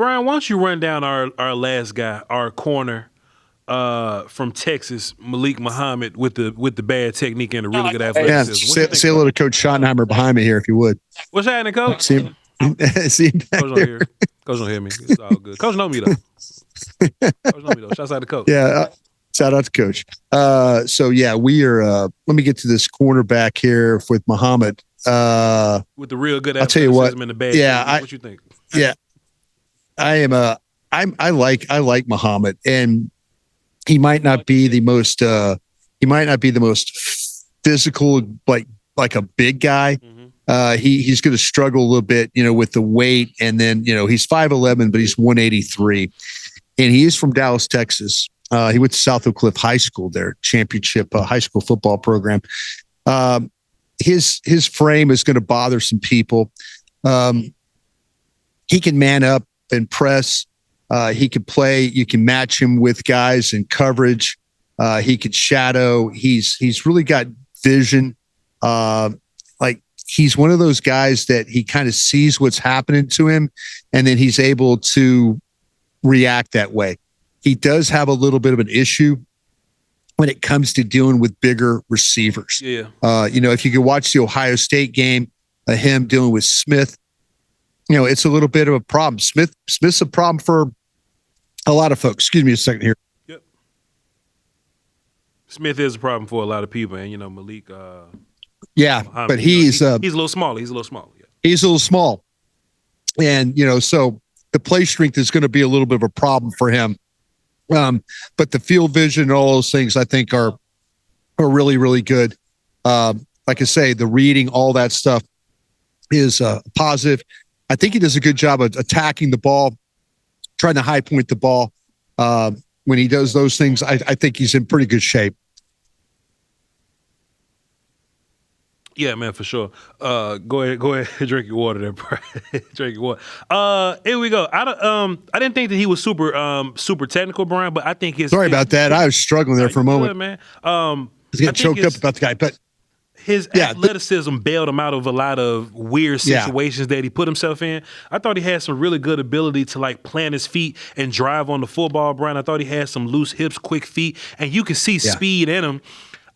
Brian, why don't you run down our last guy, our corner from Texas, Malik Muhammad, with the bad technique and a really good athleticism. Say hello to Coach Schottenheimer behind me here, if you would. What's happening, Coach? See him back Coach don't hear. Coach don't hear me. It's all good. Coach know me though. Coach know me though. Shouts out to Coach. Yeah. Shout out to Coach. So yeah, we are. Let me get to this cornerback here with Muhammad. With the real good I'll tell you what. And the bad. Yeah, what you think? Yeah, I like Muhammad, and he might not be the most. He might not be the most physical, like a big guy. Mm-hmm. He's going to struggle a little bit, with the weight, and then he's 5'11", but he's 183, and he is from Dallas, Texas. He went to South Oak Cliff High School, their championship high school football program. His frame is going to bother some people. He can man up and press. He can play. You can match him with guys in coverage. He could shadow. He's really got vision. He's one of those guys that he kind of sees what's happening to him, and then he's able to react that way. He does have a little bit of an issue when it comes to dealing with bigger receivers. Yeah. If you could watch the Ohio State game, him dealing with Smith, it's a little bit of a problem. Smith's a problem for a lot of folks. Excuse me a second here. Yep. Smith is a problem for a lot of people, and Malik. Yeah, Muhammad, but he's a little small. He's a little small. Yeah. He's a little small, and so the play strength is going to be a little bit of a problem for him. But the field vision and all those things, I think, are really, really good. Like I say, the reading, all that stuff is positive. I think he does a good job of attacking the ball, trying to high point the ball. When he does those things, I think he's in pretty good shape. Yeah, man, for sure. Go ahead, drink your water there, bro. Drink your water. Here we go. I didn't think that he was super technical, Brian, but I think Sorry about that. I was struggling there for a moment. Good, man. He's getting choked up about the guy, but his athleticism bailed him out of a lot of weird situations that he put himself in. I thought he had some really good ability to plant his feet and drive on the football, Brian. I thought he had some loose hips, quick feet, and you could see speed in him.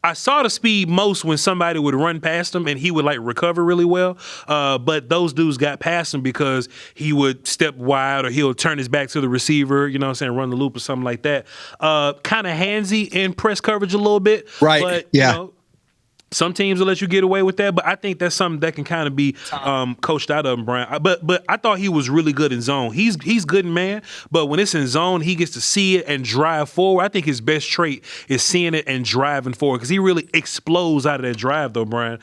I saw the speed most when somebody would run past him and he would recover really well. But those dudes got past him because he would step wide or he'll turn his back to the receiver, run the loop or something like that. Kind of handsy in press coverage a little bit. Right. But, some teams will let you get away with that, but I think that's something that can kind of be coached out of him, Brian. But I thought he was really good in zone. He's good in man, but when it's in zone, he gets to see it and drive forward. I think his best trait is seeing it and driving forward because he really explodes out of that drive, though, Brian.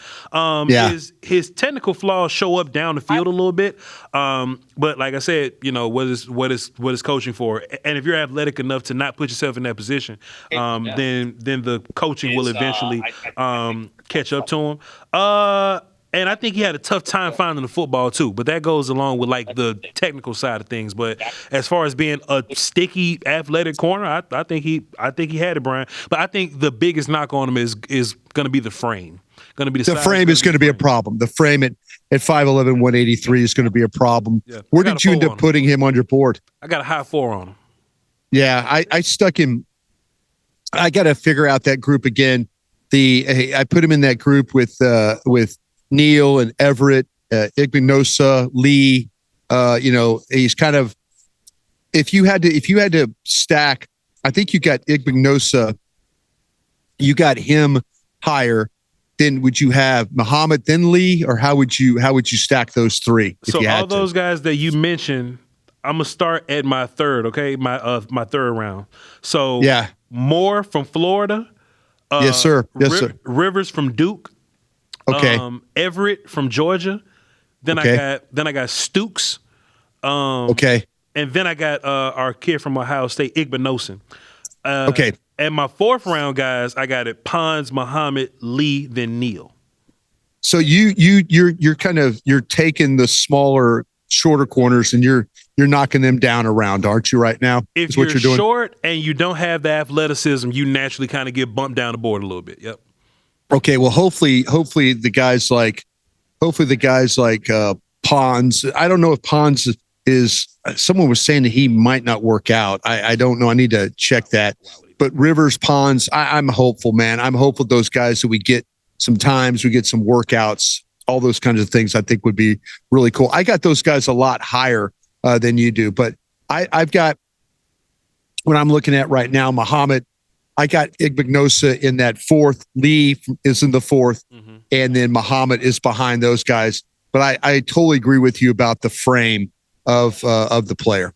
His technical flaws show up down the field a little bit, but like I said, what is coaching for? And if you're athletic enough to not put yourself in that position, then the coaching will eventually catch up to him. And I think he had a tough time finding the football too, but that goes along with the technical side of things. But as far as being a sticky athletic corner, I think he had it, Brian. But I think the biggest knock on him is going to be the frame. Going to be the frame is going to be a problem. The frame at 5'11", 183 is going to be a problem. Yeah. Where did you end up putting him on your board? I got a high 4 on him. Yeah, I stuck him. I got to figure out that group again. I put him in that group with Neal and Everett, Igbinosa, Lee. He's kind of if you had to stack, I think you got Igbinosa, you got him higher. Then would you have Muhammad, then Lee, or how would you stack those three? So all those guys that you mentioned, I'm gonna start at my third, okay, my third round. So Moore from Florida. Yes, sir. Yes, sir. Rivers from Duke. Okay. Everett from Georgia. Then I got Stukes. Okay. And then I got our kid from Ohio State, Igbinosa. Okay. And my fourth round guys, I got it Pons, Muhammad, Lee, then Neal. So you're taking the smaller, shorter corners and you're knocking them down around, aren't you, right now? If you're short and you don't have the athleticism, you naturally kind of get bumped down the board a little bit. Yep. Okay. Well, hopefully the guys like Pons. I don't know if Pons is someone was saying that he might not work out. I don't know. I need to check that. But Rivers, Pons, I'm hopeful, man. I'm hopeful those guys that we get some times, we get some workouts, all those kinds of things I think would be really cool. I got those guys a lot higher than you do. But I've got, what I'm looking at right now, Muhammad, I got Igbinosa in that fourth. Lee is in the fourth. Mm-hmm. And then Muhammad is behind those guys. But I totally agree with you about the frame of the player.